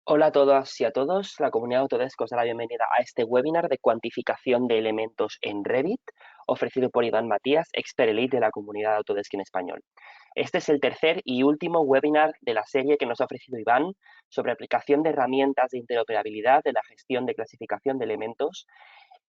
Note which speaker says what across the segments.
Speaker 1: Hola a todas y a todos, la comunidad Autodesk os da la bienvenida a este webinar de cuantificación de elementos en Revit, ofrecido por Iván Matías, expert elite de la comunidad Autodesk en español. Este es el tercer y último webinar de la serie que nos ha ofrecido Iván sobre aplicación de herramientas de interoperabilidad de la gestión de clasificación de elementos.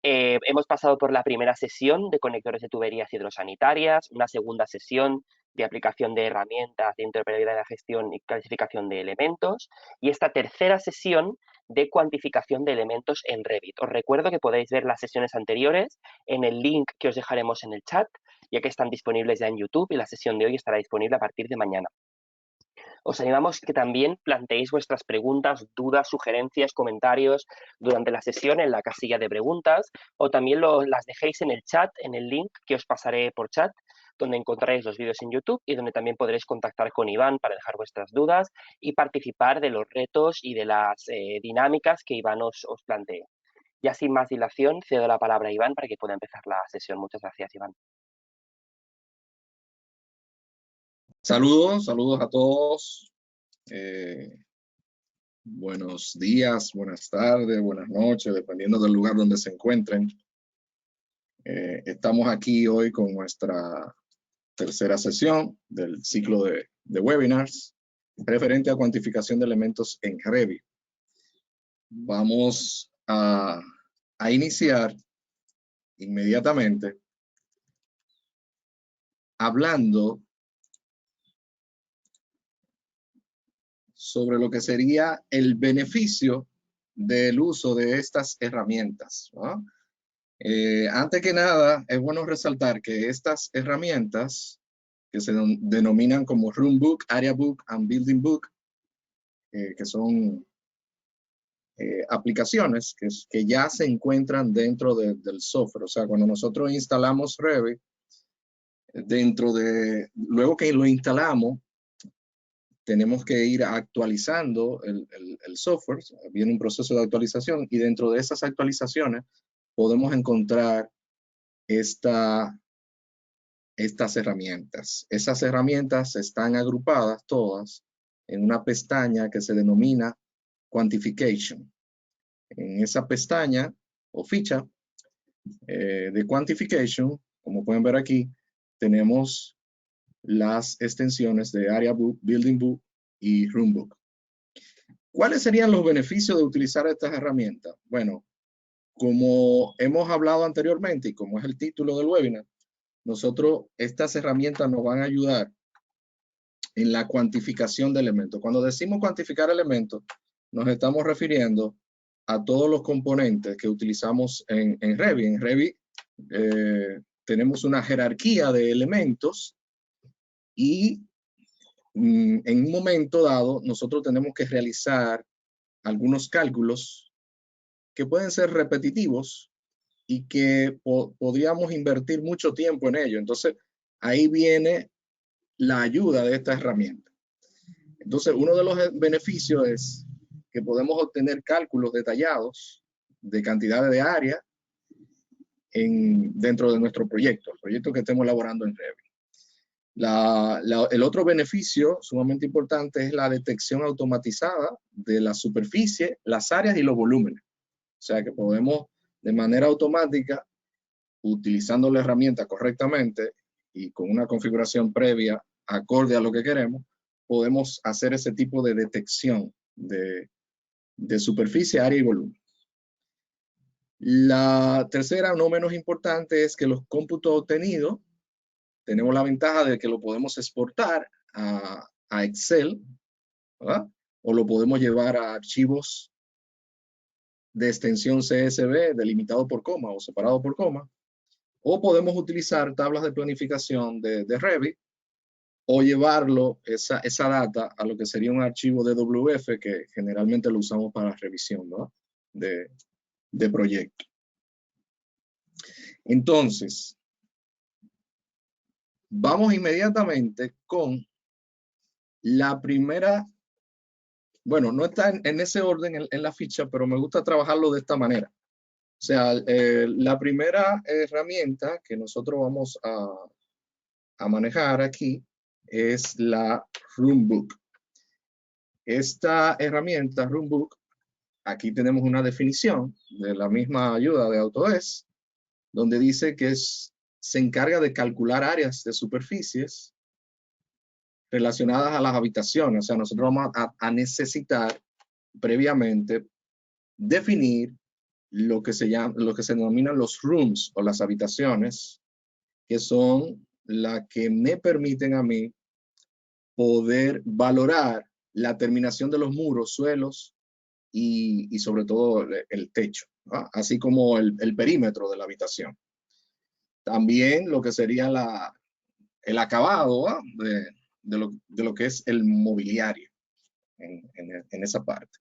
Speaker 1: Hemos pasado por la primera sesión de conectores de tuberías hidrosanitarias, una segunda sesión de aplicación de herramientas de interoperabilidad de la gestión y clasificación de elementos, y esta tercera sesión de cuantificación de elementos en Revit. Os recuerdo que podéis ver las sesiones anteriores en el link que os dejaremos en el chat, ya que están disponibles ya en YouTube y la sesión de hoy estará disponible a partir de mañana. Os animamos que también planteéis vuestras preguntas, dudas, sugerencias, comentarios durante la sesión en la casilla de preguntas, o también las dejéis en el chat, en el link que os pasaré por chat, donde encontraréis los vídeos en YouTube y donde también podréis contactar con Iván para dejar vuestras dudas y participar de los retos y de las dinámicas que Iván os plantee. Ya sin más dilación, cedo la palabra a Iván para que pueda empezar la sesión. Muchas gracias, Iván.
Speaker 2: Saludos a todos. Buenos días, buenas tardes, buenas noches, dependiendo del lugar donde se encuentren. Estamos aquí hoy con nuestra tercera sesión del ciclo de webinars referente a cuantificación de elementos en Revit. Vamos a iniciar inmediatamente hablando sobre lo que sería el beneficio del uso de estas herramientas, ¿no? Antes que nada, es bueno resaltar que estas herramientas, que se denominan como Room Book, Area Book and Building Book, que son aplicaciones que ya se encuentran dentro del software. O sea, cuando nosotros instalamos Revit, luego que lo instalamos, tenemos que ir actualizando el software, viene un proceso de actualización y dentro de esas actualizaciones podemos encontrar estas herramientas. Esas herramientas están agrupadas todas en una pestaña que se denomina Quantification. En esa pestaña o ficha de Quantification, como pueden ver aquí, tenemos las extensiones de Area Book, Building Book y Room Book. ¿Cuáles serían los beneficios de utilizar estas herramientas? Bueno, como hemos hablado anteriormente y como es el título del webinar, estas herramientas nos van a ayudar en la cuantificación de elementos. Cuando decimos cuantificar elementos, nos estamos refiriendo a todos los componentes que utilizamos en Revit. En Revit tenemos una jerarquía de elementos y en un momento dado nosotros tenemos que realizar algunos cálculos que pueden ser repetitivos y que podríamos invertir mucho tiempo en ello. Entonces, ahí viene la ayuda de esta herramienta. Entonces, uno de los beneficios es que podemos obtener cálculos detallados de cantidades de área dentro de nuestro proyecto, el proyecto que estemos elaborando en Revit. El otro beneficio sumamente importante es la detección automatizada de la superficie, las áreas y los volúmenes. O sea que podemos de manera automática, utilizando la herramienta correctamente y con una configuración previa acorde a lo que queremos, podemos hacer ese tipo de detección de superficie, área y volumen. La tercera, no menos importante, es que los cómputos obtenidos, tenemos la ventaja de que lo podemos exportar a Excel, ¿verdad? O lo podemos llevar a archivos de extensión CSV delimitado por coma o separado por coma, o podemos utilizar tablas de planificación de Revit o llevarlo, esa data, a lo que sería un archivo DWF que generalmente lo usamos para revisión, ¿no? de proyecto. Entonces, vamos inmediatamente con la primera. Bueno, no está en ese orden en la ficha, pero me gusta trabajarlo de esta manera. O sea, la primera herramienta que nosotros vamos a manejar aquí es la Room Book. Esta herramienta, Runbook, aquí tenemos una definición de la misma ayuda de Autodesk, donde dice que se encarga de calcular áreas de superficies relacionadas a las habitaciones. O sea, nosotros vamos a necesitar previamente definir lo que se denominan los rooms o las habitaciones, que son las que me permiten a mí poder valorar la terminación de los muros, suelos y sobre todo el techo, ¿no? Así como el perímetro de la habitación. También lo que sería el acabado, ¿no? de lo que es el mobiliario en esa parte.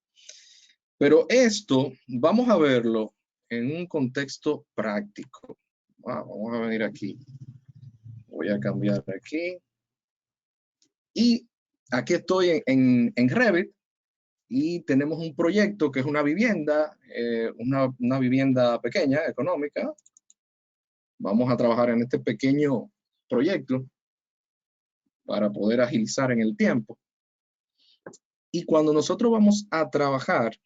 Speaker 2: Pero esto vamos a verlo en un contexto práctico. Vamos a venir aquí. Voy a cambiar aquí. Y aquí estoy en Revit y tenemos un proyecto que es una vivienda, una vivienda pequeña, económica. Vamos a trabajar en este pequeño proyecto para poder agilizar en el tiempo. Y cuando nosotros vamos a trabajar,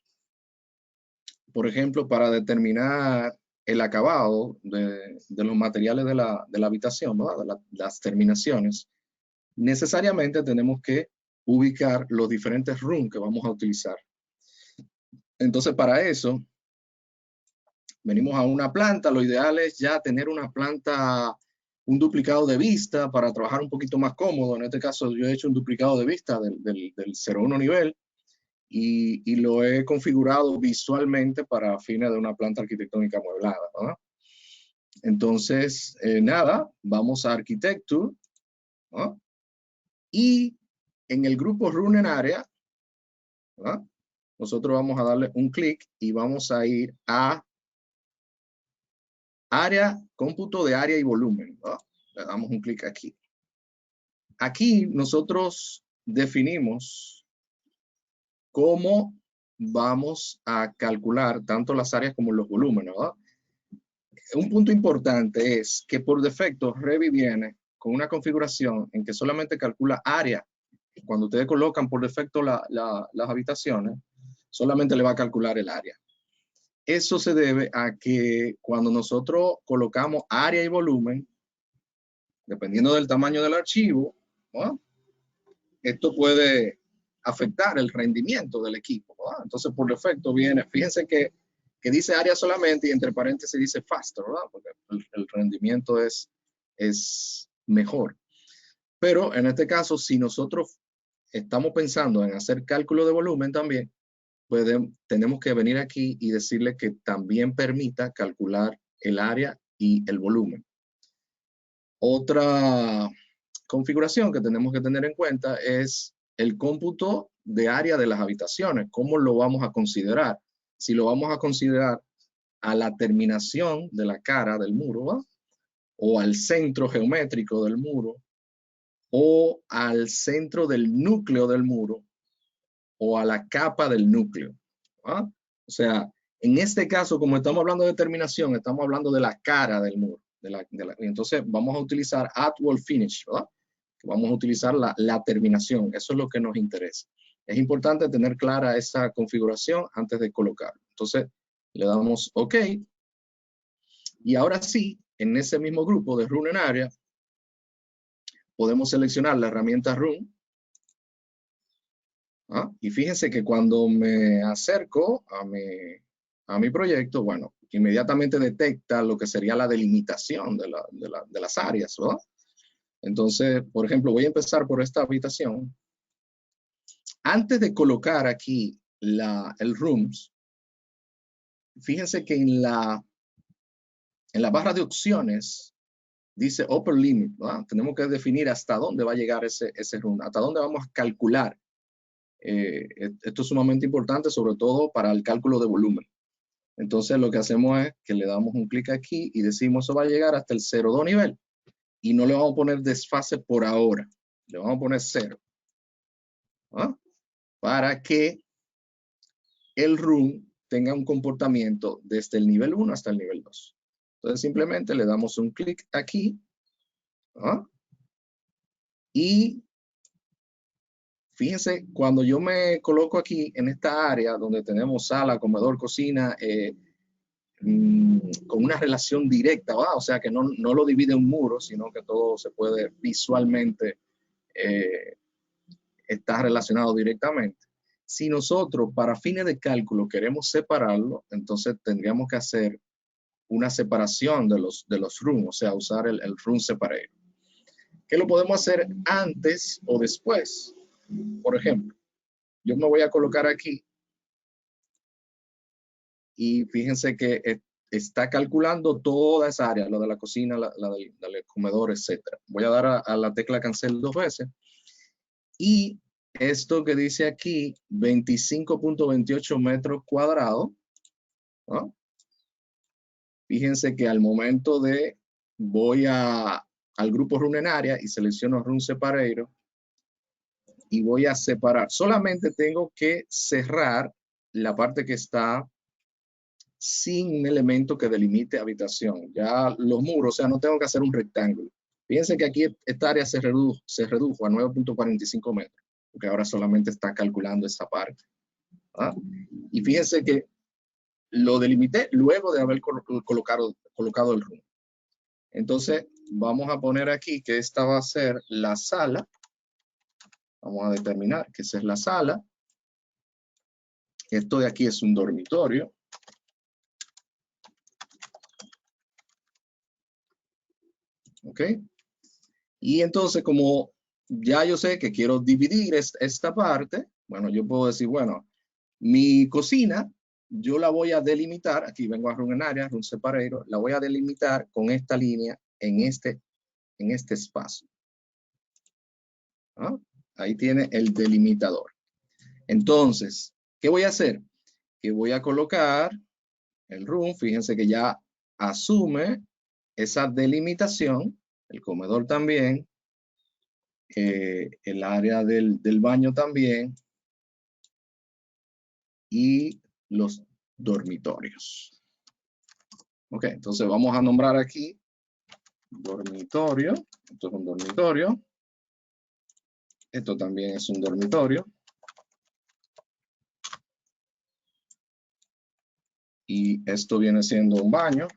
Speaker 2: por ejemplo, para determinar el acabado de los materiales de la habitación, ¿no? De las terminaciones, necesariamente tenemos que ubicar los diferentes rooms que vamos a utilizar. Entonces, para eso, venimos a una planta. Lo ideal es ya tener una planta, un duplicado de vista para trabajar un poquito más cómodo. En este caso, yo he hecho un duplicado de vista del 01 nivel y lo he configurado visualmente para fines de una planta arquitectónica amueblada, ¿no? Entonces, nada, vamos a Architecture, ¿no? Y en el grupo Run en Área, ¿no? Nosotros vamos a darle un clic y vamos a ir a área, cómputo de área y volumen, ¿no? Le damos un clic aquí. Aquí nosotros definimos cómo vamos a calcular tanto las áreas como los volúmenes, ¿no? Un punto importante es que por defecto Revit viene con una configuración en que solamente calcula área. Cuando ustedes colocan por defecto las habitaciones, solamente le va a calcular el área. Eso se debe a que cuando nosotros colocamos área y volumen, dependiendo del tamaño del archivo, ¿no? Esto puede afectar el rendimiento del equipo, ¿no? Entonces, por defecto viene, fíjense que dice área solamente y entre paréntesis dice faster, ¿verdad? Porque el rendimiento es mejor. Pero en este caso, si nosotros estamos pensando en hacer cálculo de volumen también, pues tenemos que venir aquí y decirle que también permita calcular el área y el volumen. Otra configuración que tenemos que tener en cuenta es el cómputo de área de las habitaciones. ¿Cómo lo vamos a considerar? Si lo vamos a considerar a la terminación de la cara del muro, ¿va? O al centro geométrico del muro, o al centro del núcleo del muro, o a la capa del núcleo, ¿va? O sea, en este caso, como estamos hablando de terminación, estamos hablando de la cara del muro. Entonces vamos a utilizar Add Wall Finish, ¿verdad? Vamos a utilizar la terminación. Eso es lo que nos interesa. Es importante tener clara esa configuración antes de colocarlo. Entonces le damos OK. Y ahora sí, en ese mismo grupo de Run en Área, podemos seleccionar la herramienta Run. ¿Ah? Y fíjense que cuando me acerco a mi proyecto, bueno, inmediatamente detecta lo que sería la delimitación de las áreas, ¿verdad? Entonces, por ejemplo, voy a empezar por esta habitación. Antes de colocar aquí el rooms, fíjense que en la barra de opciones dice upper limit, ¿verdad? Tenemos que definir hasta dónde va a llegar ese room, hasta dónde vamos a calcular. Esto es sumamente importante, sobre todo para el cálculo de volumen. Entonces lo que hacemos es que le damos un clic aquí y decimos eso va a llegar hasta el 0,2 nivel. Y no le vamos a poner desfase por ahora. Le vamos a poner 0. ¿Ah? Para que el room tenga un comportamiento desde el nivel 1 hasta el nivel 2. Entonces simplemente le damos un clic aquí. ¿Ah? Y Fíjense, cuando yo me coloco aquí en esta área donde tenemos sala, comedor, cocina, con una relación directa, ¿va? O sea que no lo divide un muro, sino que todo se puede visualmente estar relacionado directamente. Si nosotros para fines de cálculo queremos separarlo, entonces tendríamos que hacer una separación de los rooms, o sea, usar el room separator. ¿Qué lo podemos hacer antes o después? Por ejemplo, yo me voy a colocar aquí y fíjense que está calculando toda esa área, lo de la cocina, la del comedor, etc. Voy a dar a la tecla cancel 2 veces. Y esto que dice aquí, 25.28 metros cuadrados, ¿no? Fíjense que al momento de voy al grupo Run en área y selecciono Run Separator y voy a separar. Solamente tengo que cerrar la parte que está sin un elemento que delimite habitación. Ya los muros, o sea, no tengo que hacer un rectángulo. Fíjense que aquí esta área se redujo a 9.45 metros, porque ahora solamente está calculando esta parte. ¿Ah? Y fíjense que lo delimité luego de haber colocado el room. Entonces, vamos a poner aquí que esta va a ser la sala. Vamos a determinar que esa es la sala. Esto de aquí es un dormitorio. ¿Ok? Y entonces, como ya yo sé que quiero dividir esta parte, bueno, yo puedo decir, bueno, mi cocina, yo la voy a delimitar, aquí vengo a Run en área, Run Separator, la voy a delimitar con esta línea en este espacio. ¿Ah? Ahí tiene el delimitador. Entonces, ¿qué voy a hacer? Que voy a colocar el room, fíjense que ya asume esa delimitación, el comedor también, el área del baño también y los dormitorios. Ok, entonces vamos a nombrar aquí dormitorio. Esto es un dormitorio. Esto también es un dormitorio. Y esto viene siendo un baño.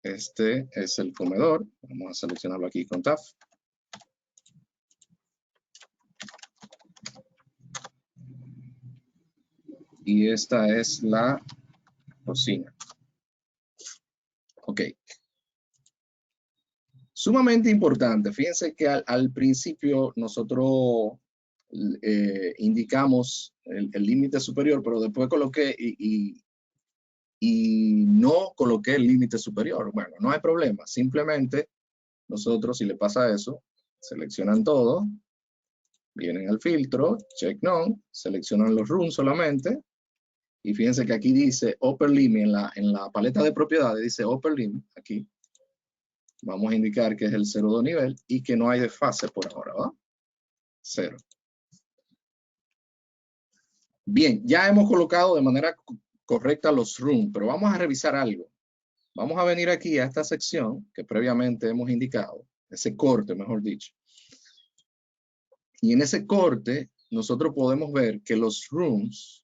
Speaker 2: Este es el comedor. Vamos a seleccionarlo aquí con Tab. Y esta es la cocina. Ok. Sumamente importante. Fíjense que al principio nosotros indicamos el límite superior, pero después coloqué y no coloqué el límite superior. Bueno, no hay problema. Simplemente nosotros, si le pasa eso, seleccionan todo, vienen al filtro, check none, seleccionan los rooms solamente. Y fíjense que aquí dice upper limit, en la paleta de propiedades dice upper limit, aquí. Vamos a indicar que es el 0 de nivel y que no hay desfase por ahora, ¿va? 0. Bien, ya hemos colocado de manera correcta los rooms, pero vamos a revisar algo. Vamos a venir aquí a esta sección que previamente hemos indicado, ese corte, mejor dicho. Y en ese corte, nosotros podemos ver que los rooms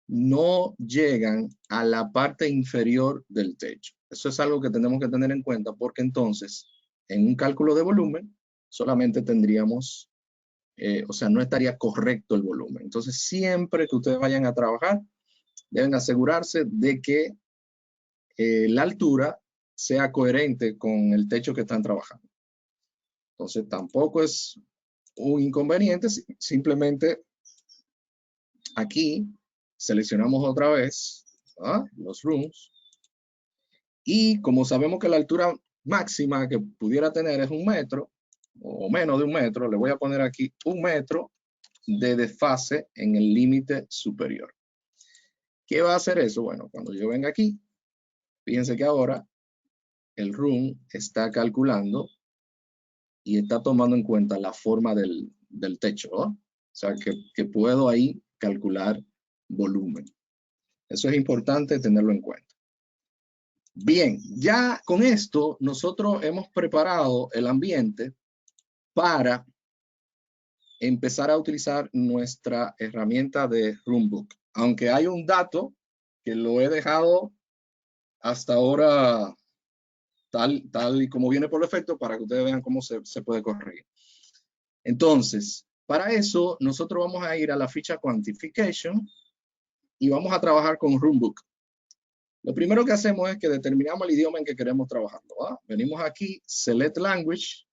Speaker 2: no llegan a la parte inferior del techo. Eso es algo que tenemos que tener en cuenta porque entonces, en un cálculo de volumen, solamente tendríamos, o sea, no estaría correcto el volumen. Entonces, siempre que ustedes vayan a trabajar, deben asegurarse de que la altura sea coherente con el techo que están trabajando. Entonces, tampoco es un inconveniente, simplemente aquí seleccionamos otra vez los rooms y como sabemos que la altura máxima que pudiera tener es 1 metro o menos de 1 metro, le voy a poner aquí 1 metro de desfase en el límite superior. ¿Qué va a hacer eso? Bueno, cuando yo venga aquí, fíjense que ahora el room está calculando y está tomando en cuenta la forma del techo, ¿no? O sea, que puedo ahí calcular volumen. Eso es importante tenerlo en cuenta. Bien, ya con esto nosotros hemos preparado el ambiente para empezar a utilizar nuestra herramienta de Runbook. Aunque hay un dato que lo he dejado hasta ahora tal y como viene por defecto para que ustedes vean cómo se puede corregir. Entonces, para eso nosotros vamos a ir a la ficha Quantification y vamos a trabajar con Runbook. Lo primero que hacemos es que determinamos el idioma en que queremos trabajarlo. Venimos aquí, Select Language,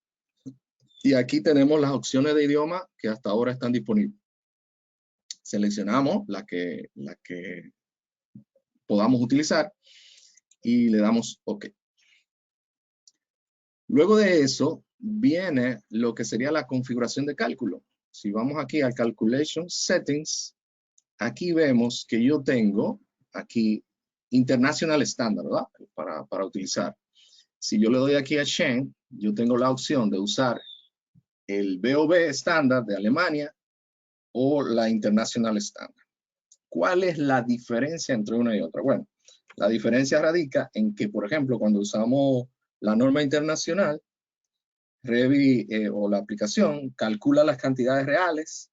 Speaker 2: y aquí tenemos las opciones de idioma que hasta ahora están disponibles. Seleccionamos la que podamos utilizar y le damos OK. Luego de eso viene lo que sería la configuración de cálculo. Si vamos aquí a Calculation Settings, aquí vemos que yo tengo aquí International Standard, ¿verdad? Para utilizar. Si yo le doy aquí a Change, yo tengo la opción de usar el BOB estándar de Alemania o la International Standard. ¿Cuál es la diferencia entre una y otra? Bueno, la diferencia radica en que, por ejemplo, cuando usamos la norma internacional, Revit o la aplicación calcula las cantidades reales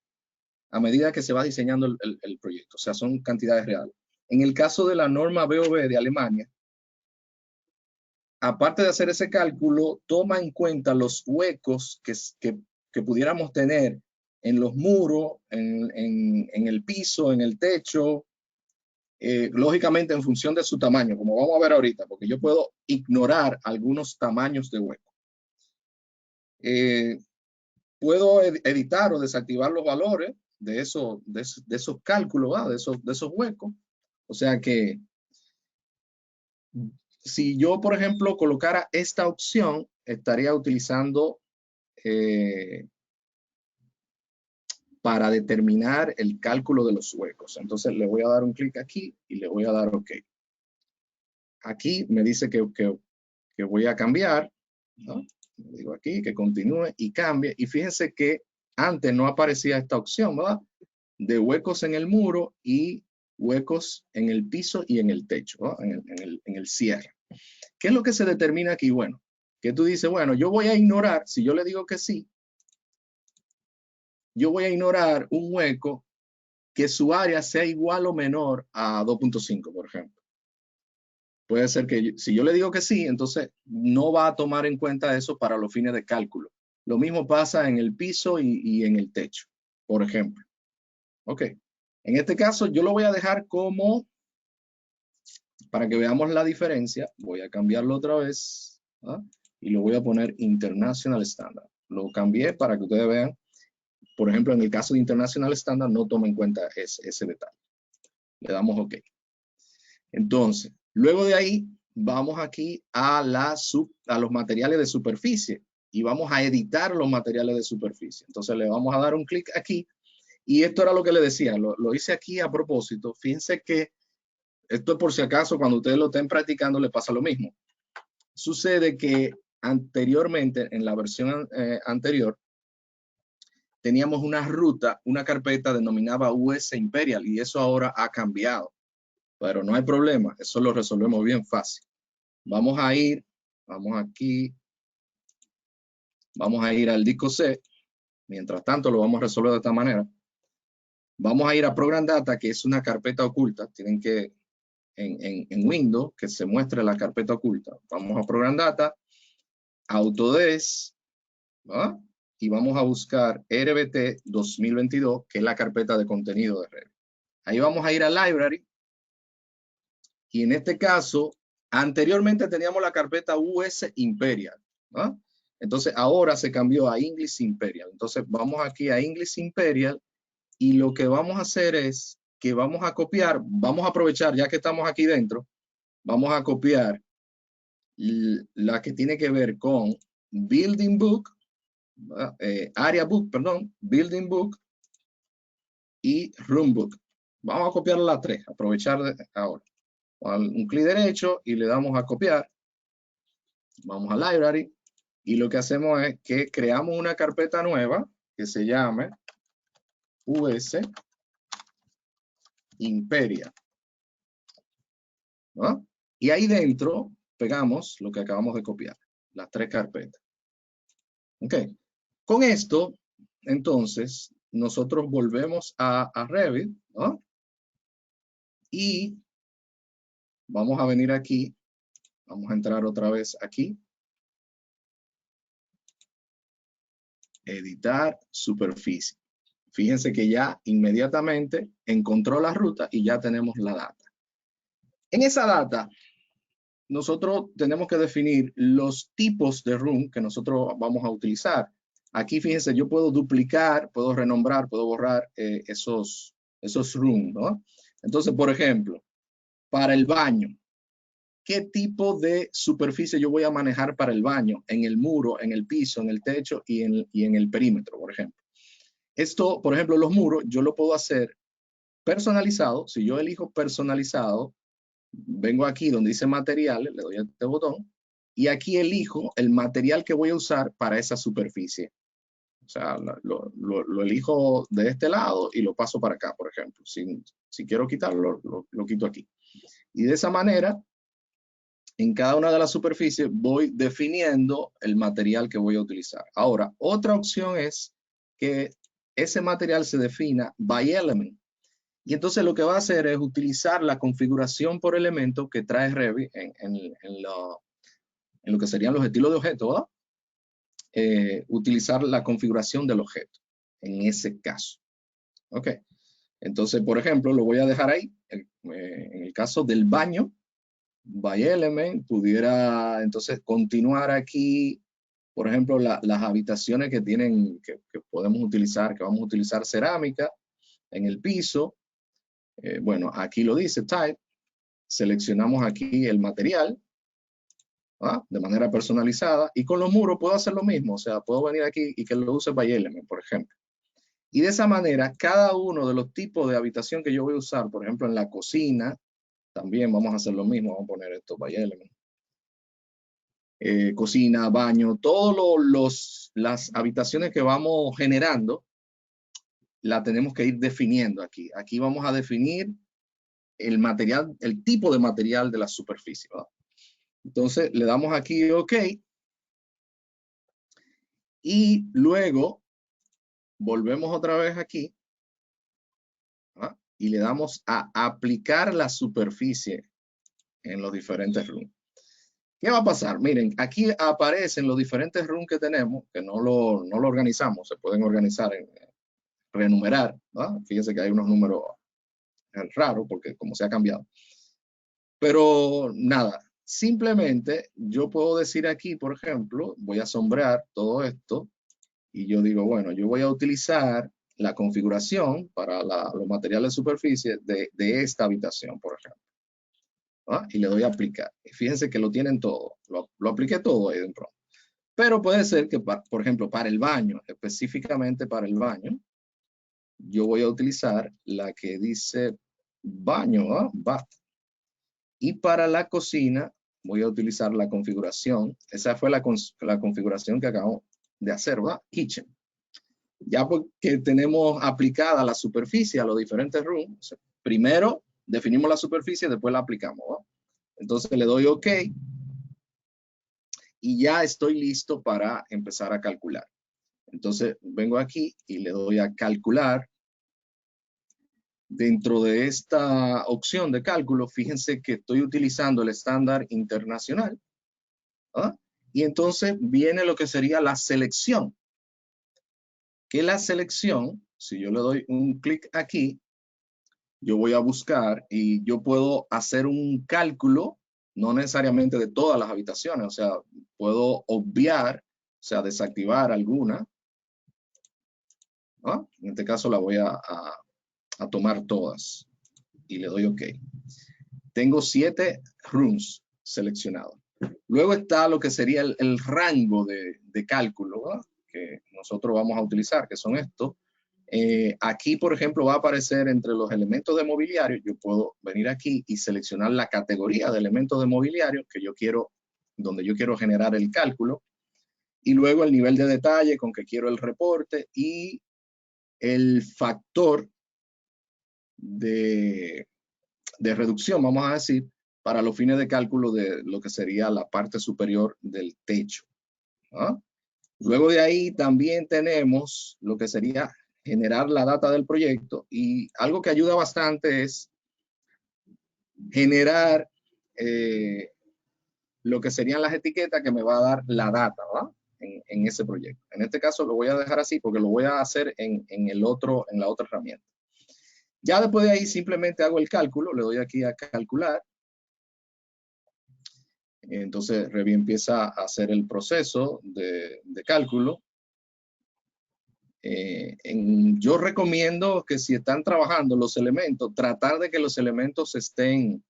Speaker 2: a medida que se va diseñando el proyecto. O sea, son cantidades reales. En el caso de la norma BOB de Alemania, aparte de hacer ese cálculo, toma en cuenta los huecos que pudiéramos tener en los muros, en el piso, en el techo, lógicamente en función de su tamaño, como vamos a ver ahorita, porque yo puedo ignorar algunos tamaños de hueco. Puedo editar o desactivar los valores de esos cálculos, ¿verdad? de esos huecos. O sea que si yo, por ejemplo, colocara esta opción, estaría utilizando para determinar el cálculo de los huecos. Entonces le voy a dar un clic aquí y le voy a dar OK. Aquí me dice que voy a cambiar, ¿no? Le digo aquí que continúe y cambie. Y fíjense que antes no aparecía esta opción, ¿verdad? De huecos en el muro y huecos en el piso y en el techo, ¿no? en el cierre. ¿Qué es lo que se determina aquí? Bueno, que tú dices, bueno, yo voy a ignorar, si yo le digo que sí, yo voy a ignorar un hueco que su área sea igual o menor a 2.5, por ejemplo. Puede ser que si yo le digo que sí, entonces no va a tomar en cuenta eso para los fines de cálculo. Lo mismo pasa en el piso y en el techo, por ejemplo. Ok. En este caso yo lo voy a dejar como, para que veamos la diferencia, voy a cambiarlo otra vez, ¿ah? Y lo voy a poner International Standard. Lo cambié para que ustedes vean. Por ejemplo, en el caso de International Standard no toma en cuenta ese detalle. Le damos OK. Entonces, luego de ahí, vamos aquí a los materiales de superficie y vamos a editar los materiales de superficie. Entonces, le vamos a dar un clic aquí y esto era lo que le decía, lo hice aquí a propósito. Fíjense que esto es por si acaso, cuando ustedes lo estén practicando, le pasa lo mismo. Sucede que anteriormente, en la versión anterior, teníamos una ruta, una carpeta denominada US Imperial y eso ahora ha cambiado. Pero no hay problema, eso lo resolvemos bien fácil. Vamos aquí, vamos a ir al disco C. Mientras tanto, lo vamos a resolver de esta manera. Vamos a ir a Program Data, que es una carpeta oculta. Tienen que, en Windows, que se muestre la carpeta oculta. Vamos a Program Data, Autodesk, ¿verdad? Y vamos a buscar RBT 2022, que es la carpeta de contenido de Revit. Ahí vamos a ir a Library. Y en este caso, anteriormente teníamos la carpeta US Imperial, ¿no? Entonces ahora se cambió a English Imperial. Entonces vamos aquí a English Imperial y lo que vamos a hacer es que vamos a copiar, vamos a aprovechar ya que estamos aquí dentro, vamos a copiar la que tiene que ver con Building Book, Area Book, perdón, Building Book y Room Book. Vamos a copiar las tres, aprovechar ahora. Un clic derecho y le damos a copiar. Vamos a Library y lo que hacemos es que creamos una carpeta nueva que se llame US Imperial, ¿no? Y ahí dentro pegamos lo que acabamos de copiar, las tres carpetas. Ok. Con esto entonces, nosotros volvemos a Revit, ¿no? Y vamos a venir aquí, vamos a entrar otra vez aquí. Editar superficie. Fíjense que ya inmediatamente encontró la ruta y ya tenemos la data. En esa data, nosotros tenemos que definir los tipos de room que nosotros vamos a utilizar. Aquí, fíjense, yo puedo duplicar, puedo renombrar, puedo borrar esos rooms, ¿no? Entonces, por ejemplo, para el baño, ¿qué tipo de superficie yo voy a manejar para el baño? En el muro, en el piso, en el techo y en el perímetro, por ejemplo. Esto, por ejemplo, los muros, yo lo puedo hacer personalizado. Si yo elijo personalizado, vengo aquí donde dice materiales, le doy a este botón, y aquí elijo el material que voy a usar para esa superficie. O sea, lo elijo de este lado y lo paso para acá, por ejemplo. Si quiero quitarlo, lo quito aquí. Y de esa manera, en cada una de las superficies voy definiendo el material que voy a utilizar. Ahora, otra opción es que ese material se defina by element. Y entonces lo que va a hacer es utilizar la configuración por elemento que trae Revit en lo que serían los estilos de objeto, ¿verdad? Utilizar la configuración del objeto en ese caso. Ok. Entonces, por ejemplo, lo voy a dejar ahí. En el caso del baño, by element, pudiera entonces continuar aquí, por ejemplo, las habitaciones que tienen, que podemos utilizar, que vamos a utilizar cerámica en el piso. Bueno, aquí lo dice, type. Seleccionamos aquí el material, ¿ah? De manera personalizada. Y con los muros puedo hacer lo mismo. O sea, puedo venir aquí y que lo use by element, por ejemplo. Y de esa manera, cada uno de los tipos de habitación que yo voy a usar, por ejemplo, en la cocina, también vamos a hacer lo mismo. Vamos a poner esto by element. Cocina, baño, todas las habitaciones que vamos generando, la tenemos que ir definiendo aquí. Aquí vamos a definir el material, el tipo de material de la superficie, ¿verdad? Entonces le damos aquí OK. Y luego volvemos otra vez aquí, ¿ah? Y le damos a aplicar la superficie en los diferentes rooms. ¿Qué va a pasar? Miren, aquí aparecen los diferentes rooms que tenemos, que no lo organizamos, se pueden organizar, renumerar, ¿no? Fíjense que hay unos números raros porque como se ha cambiado. Pero nada, simplemente yo puedo decir aquí, por ejemplo, voy a sombrear todo esto y yo digo, bueno, yo voy a utilizar la configuración para los materiales de superficie de esta habitación, por ejemplo. ¿Ah? Y le doy a aplicar. Y fíjense que lo tienen todo. Lo apliqué todo ahí dentro. Pero puede ser que, por ejemplo, para el baño, específicamente para el baño, yo voy a utilizar la que dice baño, ¿ah? Bath. Y para la cocina, voy a utilizar la configuración. Esa fue la configuración que acabo de hacer, ¿verdad? Kitchen. Ya porque tenemos aplicada la superficie a los diferentes rooms, primero definimos la superficie, después la aplicamos, ¿no? Entonces le doy OK y ya estoy listo para empezar a calcular. Entonces vengo aquí y le doy a calcular. Dentro de esta opción de cálculo, fíjense que estoy utilizando el estándar internacional, ¿ah? Y entonces viene lo que sería la selección. Que la selección, si yo le doy un clic aquí, yo voy a buscar y yo puedo hacer un cálculo, no necesariamente de todas las habitaciones, o sea, puedo obviar, o sea, desactivar alguna, ¿no? En este caso la voy a tomar todas y le doy OK. Tengo 7 rooms seleccionados. Luego está lo que sería el rango de cálculo, ¿no? Que nosotros vamos a utilizar, que son estos. Aquí, por ejemplo, va a aparecer entre los elementos de mobiliario. Yo puedo venir aquí y seleccionar la categoría de elementos de mobiliario que yo quiero, donde yo quiero generar el cálculo. Y luego el nivel de detalle con que quiero el reporte y el factor de reducción, vamos a decir, para los fines de cálculo de lo que sería la parte superior del techo, ¿no? Luego de ahí también tenemos lo que sería generar la data del proyecto, y algo que ayuda bastante es generar lo que serían las etiquetas que me va a dar la data, ¿verdad? En ese proyecto. En este caso lo voy a dejar así porque lo voy a hacer en la otra herramienta. Ya después de ahí simplemente hago el cálculo, le doy aquí a calcular. Entonces Revit empieza a hacer el proceso de cálculo. Yo recomiendo que si están trabajando los elementos, tratar de que los elementos estén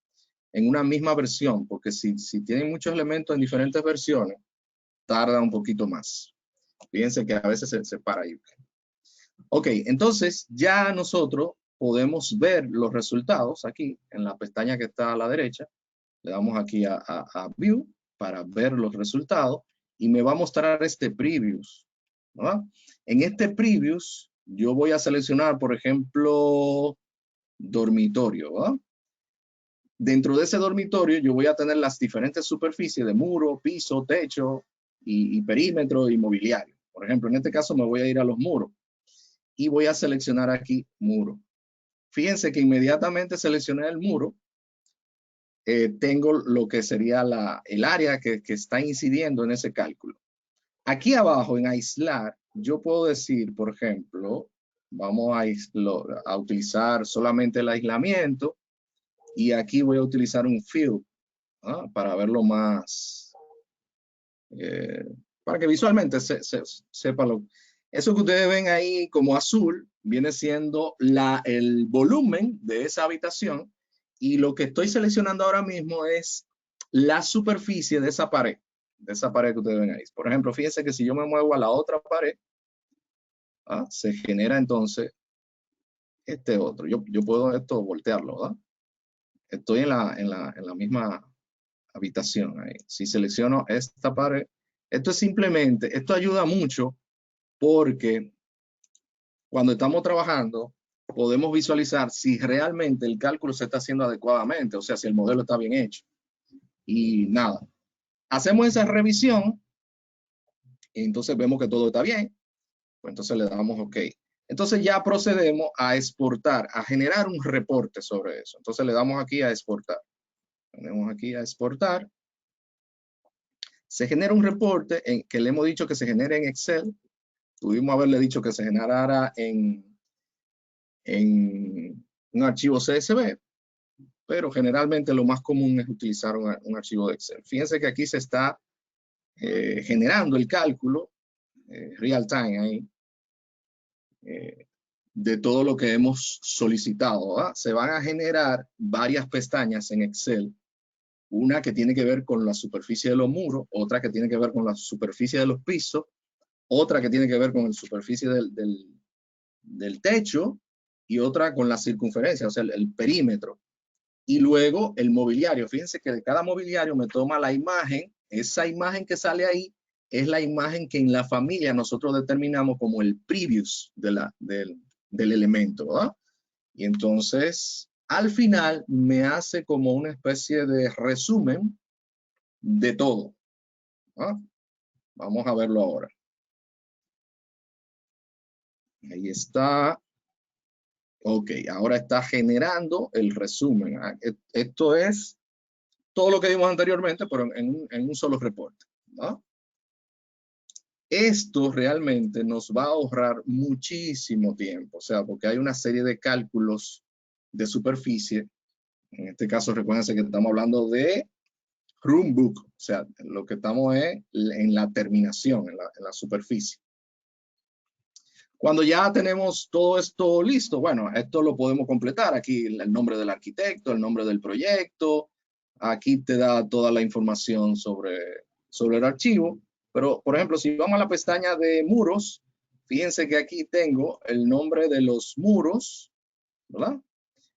Speaker 2: en una misma versión, porque si tienen muchos elementos en diferentes versiones, tarda un poquito más. Fíjense que a veces se para ahí. Ok, entonces ya nosotros podemos ver los resultados aquí en la pestaña que está a la derecha. Le damos aquí a View para ver los resultados y me va a mostrar este Previews, ¿no? En este Previews yo voy a seleccionar, por ejemplo, dormitorio, ¿no? Dentro de ese dormitorio yo voy a tener las diferentes superficies de muro, piso, techo y perímetro y mobiliario. Por ejemplo, en este caso me voy a ir a los muros y voy a seleccionar aquí muro. Fíjense que inmediatamente seleccioné el muro, tengo lo que sería el área que está incidiendo en ese cálculo. Aquí abajo en aislar, yo puedo decir, por ejemplo, vamos a utilizar solamente el aislamiento, y aquí voy a utilizar un fill, ¿no? Para verlo más, para que visualmente sepa lo. Eso que ustedes ven ahí como azul viene siendo el volumen de esa habitación, y lo que estoy seleccionando ahora mismo es la superficie de esa pared que ustedes ven ahí. Por ejemplo, fíjense que si yo me muevo a la otra pared, se genera entonces este otro. Yo puedo esto voltearlo, ¿verdad? Estoy en la misma habitación ahí. Si selecciono esta pared, esto ayuda mucho porque cuando estamos trabajando podemos visualizar si realmente el cálculo se está haciendo adecuadamente, o sea, si el modelo está bien hecho. Y nada, hacemos esa revisión y entonces vemos que todo está bien, pues entonces le damos OK. Entonces ya procedemos a exportar, a generar un reporte sobre eso. Entonces le damos aquí a exportar. Tenemos aquí a exportar. Se genera un reporte que le hemos dicho que se genere en Excel. Pudimos haberle dicho que se generara en un archivo CSV, pero generalmente lo más común es utilizar un archivo de Excel. Fíjense que aquí se está generando el cálculo real time ahí, de todo lo que hemos solicitado, ¿verdad? Se van a generar varias pestañas en Excel, una que tiene que ver con la superficie de los muros, otra que tiene que ver con la superficie de los pisos, otra que tiene que ver con la superficie del techo, y otra con la circunferencia, o sea, el perímetro. Y luego el mobiliario. Fíjense que de cada mobiliario me toma la imagen. Esa imagen que sale ahí es la imagen que en la familia nosotros determinamos como el previous del elemento, ¿verdad? Y entonces, al final, me hace como una especie de resumen de todo, ¿verdad? Vamos a verlo ahora. Ahí está. Ok, ahora está generando el resumen. Esto es todo lo que vimos anteriormente, pero en un solo reporte, ¿no? Esto realmente nos va a ahorrar muchísimo tiempo, o sea, porque hay una serie de cálculos de superficie. En este caso, recuérdense que estamos hablando de room book, o sea, lo que estamos es en la terminación, en la superficie. Cuando ya tenemos todo esto listo, bueno, esto lo podemos completar. Aquí el nombre del arquitecto, el nombre del proyecto. Aquí te da toda la información sobre el archivo. Pero, por ejemplo, si vamos a la pestaña de muros, fíjense que aquí tengo el nombre de los muros, ¿verdad?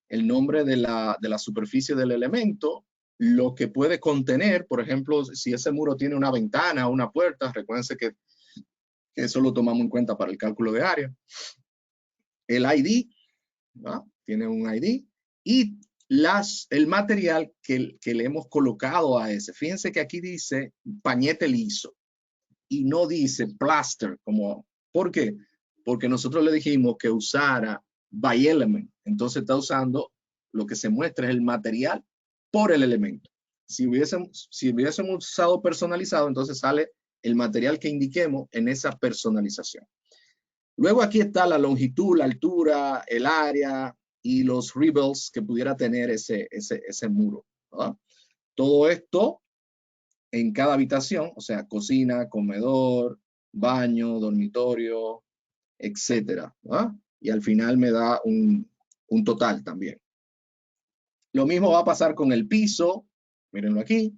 Speaker 2: El nombre de la superficie del elemento, lo que puede contener, por ejemplo, si ese muro tiene una ventana o una puerta, recuérdense que eso lo tomamos en cuenta para el cálculo de área. El ID, ¿no? Tiene un ID, y el material que le hemos colocado a ese. Fíjense que aquí dice pañete liso. y no dice plaster, como, ¿por qué? Porque nosotros le dijimos que usara by element, entonces está usando lo que se muestra es el material por el elemento. Si hubiésemos usado personalizado, entonces sale el material que indiquemos en esa personalización. Luego aquí está la longitud, la altura, el área y los rebels que pudiera tener ese muro, ¿verdad? Todo esto en cada habitación, o sea, cocina, comedor, baño, dormitorio, etcétera, ¿verdad? Y al final me da un total también. Lo mismo va a pasar con el piso, mírenlo aquí,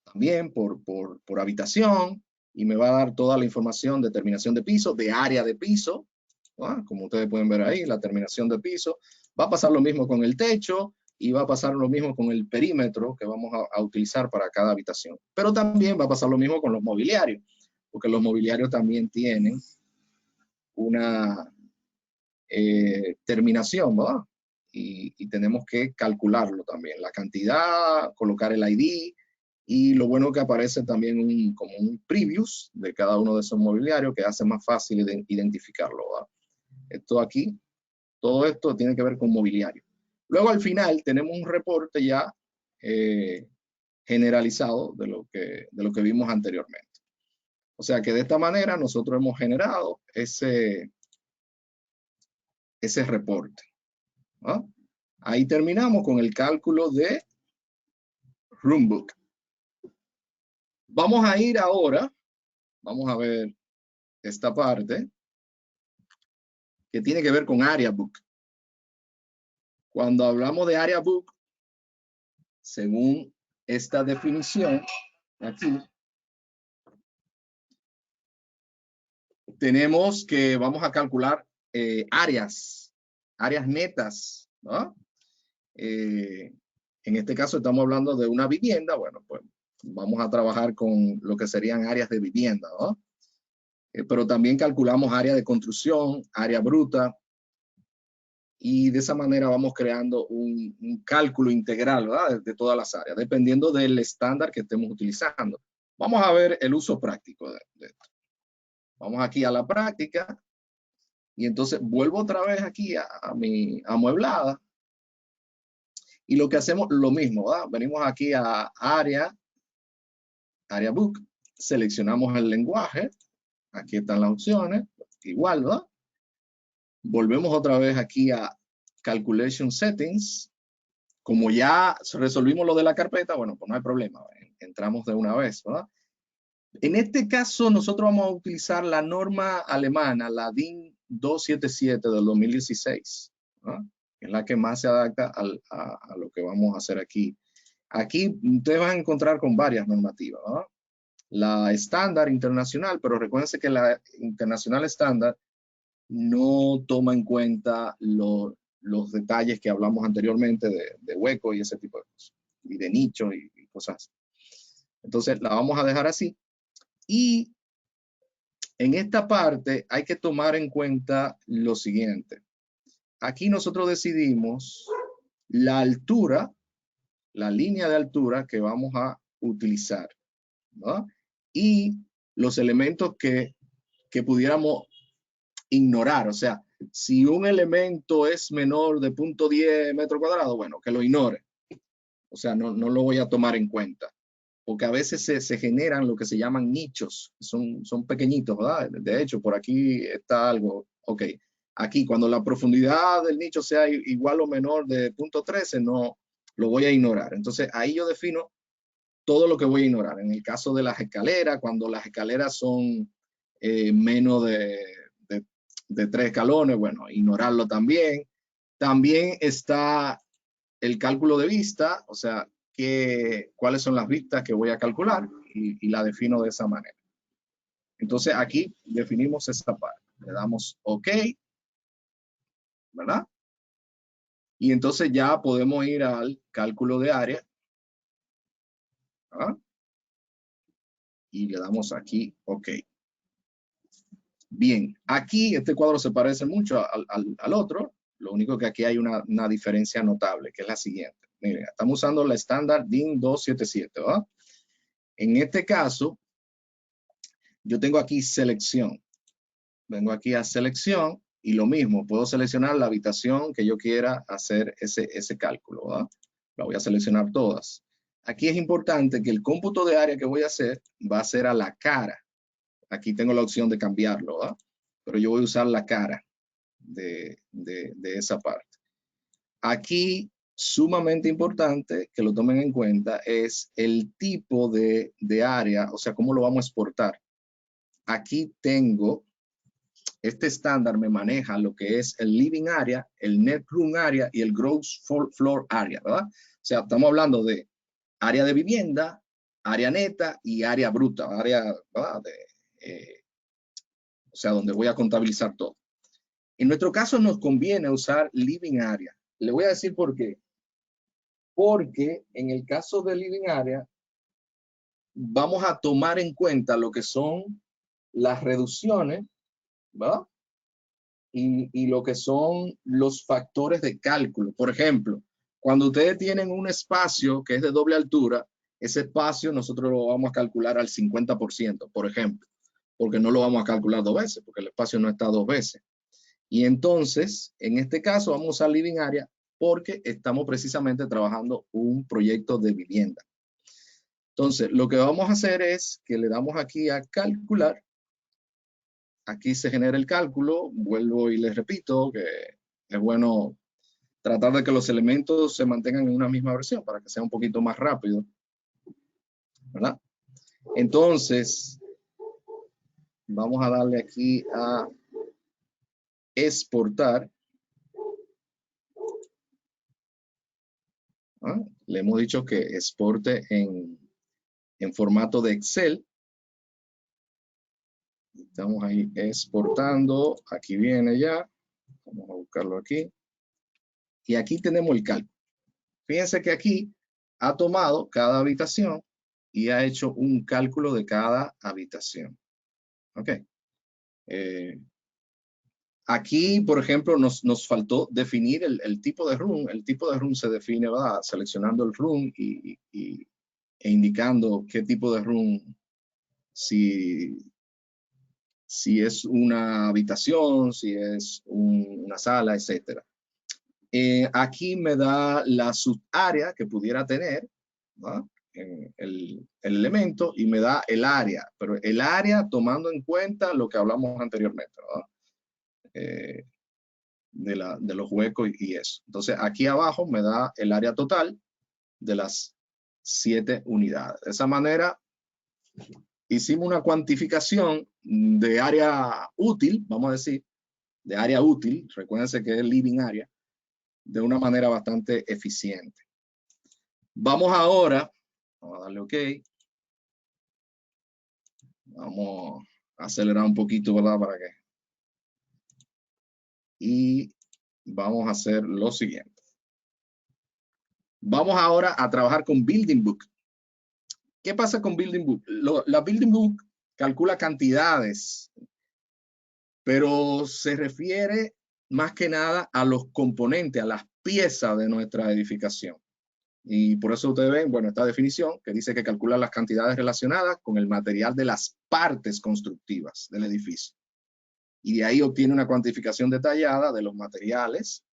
Speaker 2: también por habitación, y me va a dar toda la información de terminación de piso, de área de piso, ¿no? Como ustedes pueden ver ahí, la terminación de piso. Va a pasar lo mismo con el techo y va a pasar lo mismo con el perímetro que vamos a utilizar para cada habitación. Pero también va a pasar lo mismo con los mobiliarios, porque los mobiliarios también tienen una terminación, ¿verdad? Y tenemos que calcularlo también, la cantidad, colocar el ID, y lo bueno que aparece también como un previews de cada uno de esos mobiliarios que hace más fácil identificarlo, ¿verdad? Esto aquí, todo esto tiene que ver con mobiliario. Luego al final tenemos un reporte ya generalizado de lo que vimos anteriormente. O sea que de esta manera nosotros hemos generado ese reporte, ¿no? Ahí terminamos con el cálculo de Roombook. Vamos a ir ahora, vamos a ver esta parte que tiene que ver con Area Book. Cuando hablamos de Area Book, según esta definición, aquí, tenemos que vamos a calcular áreas netas, ¿no? En este caso estamos hablando de una vivienda, bueno, pues vamos a trabajar con lo que serían áreas de vivienda, ¿no? Pero también calculamos área de construcción, área bruta, y de esa manera vamos creando un cálculo integral, ¿verdad? De todas las áreas, dependiendo del estándar que estemos utilizando. Vamos a ver el uso práctico de esto. Vamos aquí a la práctica, y entonces vuelvo otra vez aquí a mi amueblada, y lo que hacemos, lo mismo, ¿verdad? Venimos aquí a área book, seleccionamos el lenguaje, aquí están las opciones, igual, ¿verdad? Volvemos otra vez aquí a Calculation Settings. Como ya resolvimos lo de la carpeta, bueno, pues no hay problema, entramos de una vez, ¿verdad? En este caso, nosotros vamos a utilizar la norma alemana, la DIN 277 del 2016, ¿verdad? Es la que más se adapta a lo que vamos a hacer aquí. Aquí ustedes van a encontrar con varias normativas, ¿verdad? La estándar internacional, pero recuérdense que la internacional estándar no toma en cuenta los detalles que hablamos anteriormente de hueco y ese tipo de cosas, y de nicho y cosas así. Entonces la vamos a dejar así. Y en esta parte hay que tomar en cuenta lo siguiente. Aquí nosotros decidimos la altura, la línea de altura que vamos a utilizar, ¿no? Y los elementos que pudiéramos ignorar. O sea, si un elemento es menor de 0.10 metros cuadrados, bueno, que lo ignore. O sea, no lo voy a tomar en cuenta. Porque a veces se generan lo que se llaman nichos. Son pequeñitos, ¿verdad? De hecho, por aquí está algo. Ok, aquí cuando la profundidad del nicho sea igual o menor de 0.13, no lo voy a ignorar. Entonces, ahí yo defino todo lo que voy a ignorar. En el caso de las escaleras, cuando las escaleras son menos de 3 escalones, bueno, ignorarlo también. También está el cálculo de vista, o sea, cuáles son las vistas que voy a calcular y la defino de esa manera. Entonces aquí definimos esta parte. Le damos OK, ¿verdad? Y entonces ya podemos ir al cálculo de área, ¿verdad? Y le damos aquí OK. Bien, aquí este cuadro se parece mucho al otro, lo único que aquí hay una diferencia notable, que es la siguiente. Miren, estamos usando la estándar DIN 277, ¿verdad? En este caso, yo tengo aquí selección. Vengo aquí a selección y lo mismo, puedo seleccionar la habitación que yo quiera hacer ese cálculo, ¿verdad? La voy a seleccionar todas. Aquí es importante que el cómputo de área que voy a hacer va a ser a la cara. Aquí tengo la opción de cambiarlo, ¿verdad? Pero yo voy a usar la cara de esa parte. Aquí, sumamente importante que lo tomen en cuenta, es el tipo de área, o sea, cómo lo vamos a exportar. Aquí tengo, este estándar me maneja lo que es el living area, el net room area y el gross floor area, ¿verdad? O sea, estamos hablando de área de vivienda, área neta y área bruta, área, ¿verdad? O sea, donde voy a contabilizar todo. En nuestro caso nos conviene usar living area. Le voy a decir por qué. Porque en el caso de living area, vamos a tomar en cuenta lo que son las reducciones, ¿verdad? Y lo que son los factores de cálculo. Por ejemplo, cuando ustedes tienen un espacio que es de doble altura, ese espacio nosotros lo vamos a calcular al 50%, por ejemplo, porque no lo vamos a calcular dos veces, porque el espacio no está dos veces. Y entonces, en este caso, vamos a usar living area porque estamos precisamente trabajando un proyecto de vivienda. Entonces, lo que vamos a hacer es que le damos aquí a calcular. Aquí se genera el cálculo. Vuelvo y les repito que es bueno tratar de que los elementos se mantengan en una misma versión para que sea un poquito más rápido, ¿verdad? Entonces, vamos a darle aquí a exportar. ¿Ah? Le hemos dicho que exporte en formato de Excel. Estamos ahí exportando. Aquí viene ya. Vamos a buscarlo aquí. Y aquí tenemos el cálculo. Fíjense que aquí ha tomado cada habitación y ha hecho un cálculo de cada habitación. Ok. Aquí, por ejemplo, nos faltó definir el tipo de room. El tipo de room se define, ¿verdad? Seleccionando el room e indicando qué tipo de room, si es una habitación, si es una sala, etc. Aquí me da la subárea que pudiera tener, ¿no? el elemento, y me da el área, pero el área tomando en cuenta lo que hablamos anteriormente, ¿verdad? De los huecos y eso. Entonces aquí abajo me da el área total de las 7 unidades. De esa manera hicimos una cuantificación de área útil, vamos a decir, de área útil, recuérdense que es living area, de una manera bastante eficiente. Vamos ahora, vamos a darle OK. Vamos a acelerar un poquito, ¿verdad? Para que. Y vamos a hacer lo siguiente. Vamos ahora a trabajar con Building Book. ¿Qué pasa con Building Book? La Building Book calcula cantidades, pero se refiere más que nada a los componentes, a las piezas de nuestra edificación. Y por eso ustedes ven, bueno, esta definición que dice que calcula las cantidades relacionadas con el material de las partes constructivas del edificio. Y de ahí obtiene una cuantificación detallada de los materiales,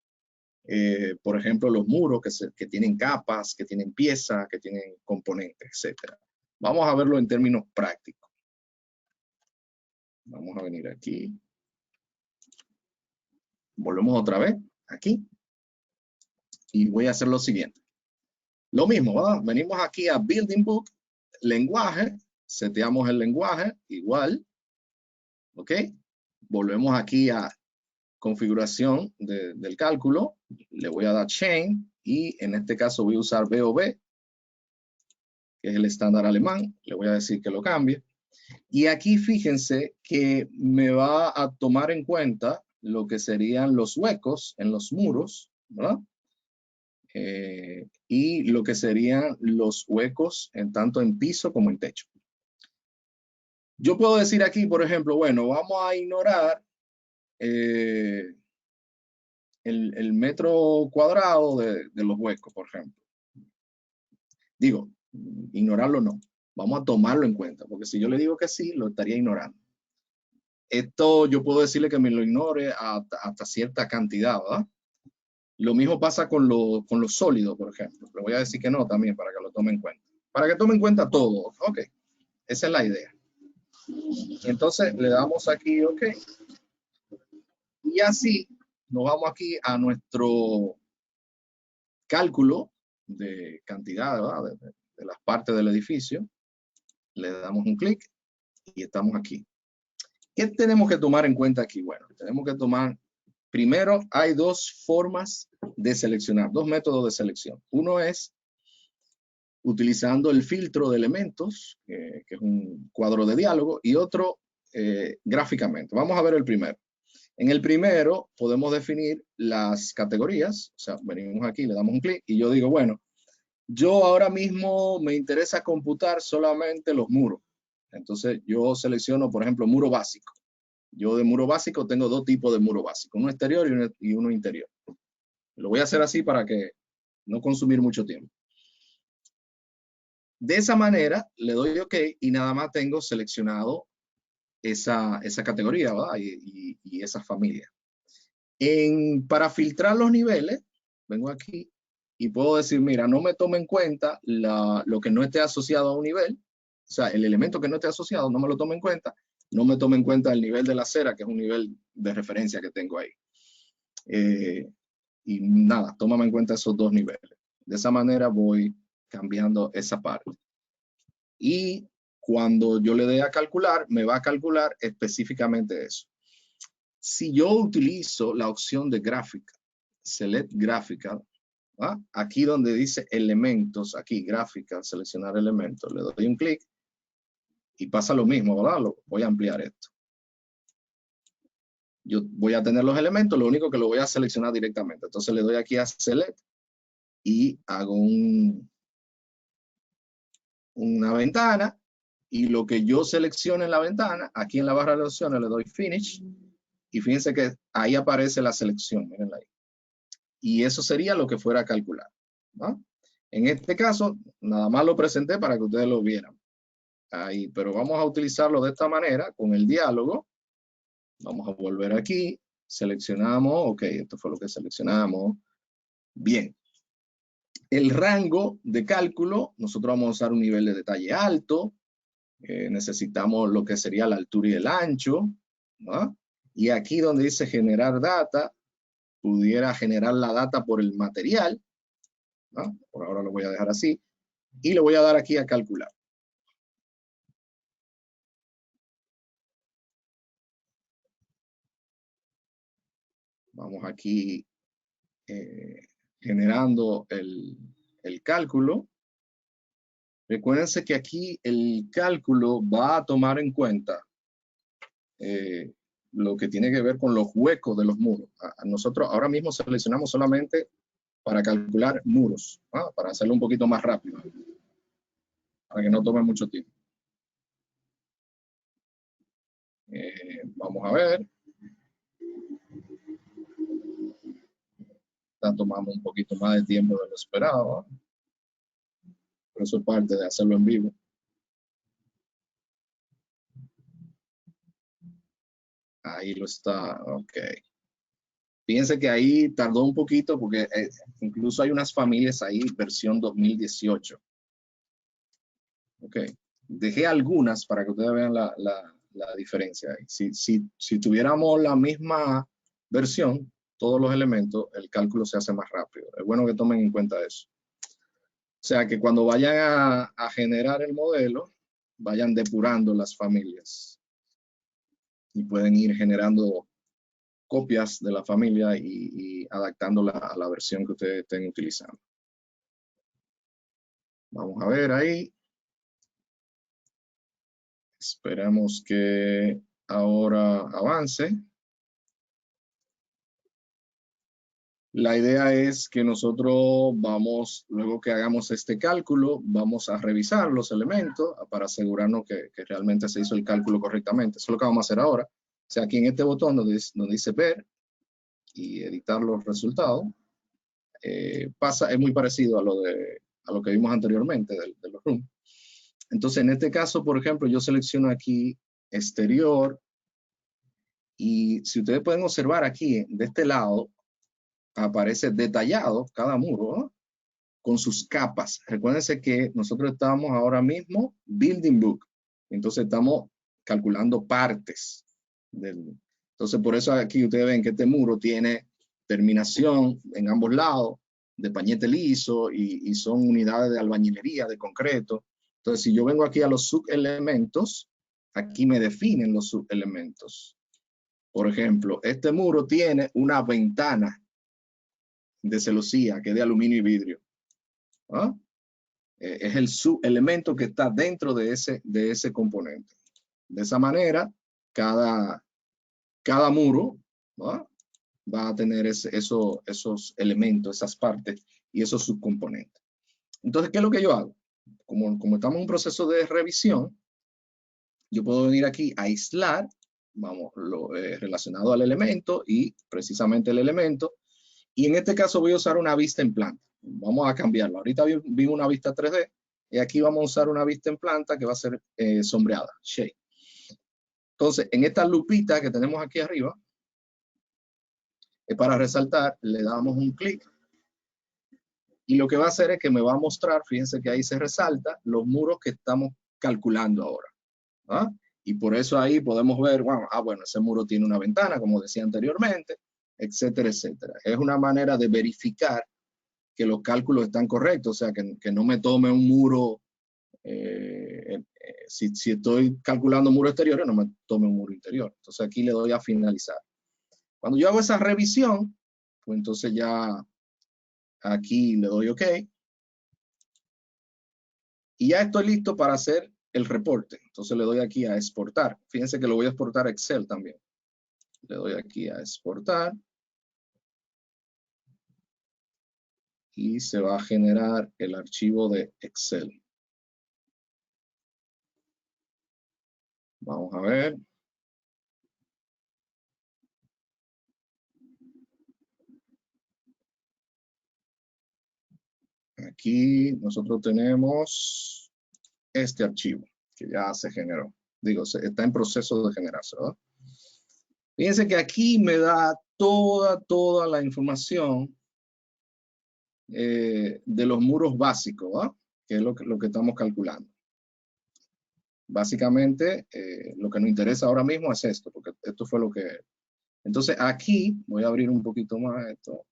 Speaker 2: por ejemplo, los muros que tienen capas, que tienen piezas, que tienen componentes, etc. Vamos a verlo en términos prácticos. Vamos a venir aquí. Volvemos otra vez aquí. Y voy a hacer lo siguiente. Lo mismo, ¿verdad? Venimos aquí a Building Book, lenguaje, seteamos el lenguaje, igual. ¿Ok? Volvemos aquí a configuración del cálculo. Le voy a dar Chain y en este caso voy a usar BOB, que es el estándar alemán. Le voy a decir que lo cambie. Y aquí fíjense que me va a tomar en cuenta lo que serían los huecos en los muros, ¿verdad? Y lo que serían los huecos tanto en piso como en techo. Yo puedo decir aquí, por ejemplo, bueno, vamos a ignorar el metro cuadrado de los huecos, por ejemplo. Digo, ignorarlo no. Vamos a tomarlo en cuenta, porque si yo le digo que sí, lo estaría ignorando. Esto yo puedo decirle que me lo ignore hasta cierta cantidad, ¿verdad? Lo mismo pasa con lo sólido, por ejemplo. Le voy a decir que no también para que lo tome en cuenta. Para que tome en cuenta todo. Ok, esa es la idea. Entonces le damos aquí OK. Y así nos vamos aquí a nuestro cálculo de cantidad, ¿verdad? De las partes del edificio. Le damos un clic y estamos aquí. ¿Qué tenemos que tomar en cuenta aquí? Bueno, tenemos que tomar, primero hay dos formas de seleccionar, dos métodos de selección. Uno es utilizando el filtro de elementos, que es un cuadro de diálogo, y otro gráficamente. Vamos a ver el primero. En el primero podemos definir las categorías, o sea, venimos aquí, le damos un clic y yo digo, bueno, yo ahora mismo me interesa computar solamente los muros. Entonces yo selecciono, por ejemplo, muro básico. Yo de muro básico tengo dos tipos de muro básico, uno exterior y uno interior. Lo voy a hacer así para que no consumir mucho tiempo. De esa manera le doy OK y nada más tengo seleccionado esa categoría, ¿verdad? Y esa familia. Para filtrar los niveles, vengo aquí y puedo decir, mira, no me tome en cuenta lo que no esté asociado a un nivel, o sea, el elemento que no esté asociado, no me lo tome en cuenta, no me tome en cuenta el nivel de la acera, que es un nivel de referencia que tengo ahí. Y nada, tómame en cuenta esos dos niveles. De esa manera voy cambiando esa parte. Y cuando yo le dé a calcular, me va a calcular específicamente eso. Si yo utilizo la opción de gráfica, Select Gráfica, ¿ah? Aquí donde dice elementos, aquí gráfica, seleccionar elementos, le doy un clic y pasa lo mismo, ¿verdad? Voy a ampliar esto. Yo voy a tener los elementos, lo único que lo voy a seleccionar directamente. Entonces le doy aquí a Select y hago una ventana y lo que yo seleccione en la ventana, aquí en la barra de opciones le doy Finish y fíjense que ahí aparece la selección, mirenla ahí. Y eso sería lo que fuera a calcular, ¿no? En este caso, nada más lo presenté para que ustedes lo vieran. Ahí, pero vamos a utilizarlo de esta manera, con el diálogo. Vamos a volver aquí, seleccionamos, OK, esto fue lo que seleccionamos. Bien. El rango de cálculo, nosotros vamos a usar un nivel de detalle alto. Necesitamos lo que sería la altura y el ancho, ¿no? Y aquí donde dice generar data, pudiera generar la data por el material, ¿no? Por ahora lo voy a dejar así. Y le voy a dar aquí a calcular. Vamos aquí generando el cálculo. Recuérdense que aquí el cálculo va a tomar en cuenta lo que tiene que ver con los huecos de los muros. Nosotros ahora mismo seleccionamos solamente para calcular muros, ¿no? Para hacerlo un poquito más rápido, para que no tome mucho tiempo. Vamos a ver. Está tomando un poquito más de tiempo de lo esperado, ¿no? Pero eso es parte de hacerlo en vivo. Ahí lo está, OK. Fíjense que ahí tardó un poquito porque incluso hay unas familias ahí, versión 2018. OK. Dejé algunas para que ustedes vean la diferencia ahí. Si tuviéramos la misma versión, todos los elementos, el cálculo se hace más rápido. Es bueno que tomen en cuenta eso. O sea, que cuando vayan a generar el modelo, vayan depurando las familias y pueden ir generando copias de la familia y adaptándola a la versión que ustedes estén utilizando. Vamos a ver ahí. Esperamos que ahora avance. La idea es que nosotros vamos, luego que hagamos este cálculo, vamos a revisar los elementos para asegurarnos que realmente se hizo el cálculo correctamente. Eso es lo que vamos a hacer ahora. O sea, aquí en este botón donde dice ver y editar los resultados, es muy parecido a lo que vimos anteriormente de los rooms. Entonces, en este caso, por ejemplo, yo selecciono aquí exterior y si ustedes pueden observar aquí, de este lado, aparece detallado cada muro, ¿no? Con sus capas. Recuérdense que nosotros estamos ahora mismo building book. Entonces estamos calculando partes entonces por eso aquí ustedes ven que este muro tiene terminación en ambos lados de pañete liso y son unidades de albañilería, de concreto. Entonces si yo vengo aquí a los subelementos, aquí me definen los subelementos. Por ejemplo, este muro tiene una ventana de celosía que es de aluminio y vidrio. ¿Ah? Es el subelemento que está dentro de ese componente. De esa manera, cada muro, ¿no? Va a tener esos elementos, esas partes y esos subcomponentes. Entonces, ¿qué es lo que yo hago? Como estamos en un proceso de revisión, yo puedo venir aquí a aislar, vamos, lo relacionado al elemento y precisamente el elemento. Y en este caso voy a usar una vista en planta. Vamos a cambiarlo. Ahorita vi una vista 3D y aquí vamos a usar una vista en planta que va a ser sombreada, shade. Entonces, en esta lupita que tenemos aquí arriba, para resaltar, le damos un clic y lo que va a hacer es que me va a mostrar, fíjense que ahí se resalta los muros que estamos calculando ahora. ¿Ah? Y por eso ahí podemos ver, bueno, ese muro tiene una ventana, como decía anteriormente, etcétera, etcétera. Es una manera de verificar que los cálculos están correctos, o sea, que no me tome un muro, si estoy calculando muro exterior, no me tome un muro interior. Entonces aquí le doy a finalizar. Cuando yo hago esa revisión, pues entonces ya aquí le doy OK. Y ya estoy listo para hacer el reporte. Entonces le doy aquí a exportar. Fíjense que lo voy a exportar a Excel también. Le doy aquí a exportar. Y se va a generar el archivo de Excel. Vamos a ver. Aquí nosotros tenemos este archivo que ya se generó. Digo, está en proceso de generarse, ¿verdad? Fíjense que aquí me da toda la información de los muros básicos, ¿verdad? Que es lo que estamos calculando. Básicamente, lo que nos interesa ahora mismo es esto, porque esto fue lo que... Entonces, aquí, voy a abrir un poquito más esto.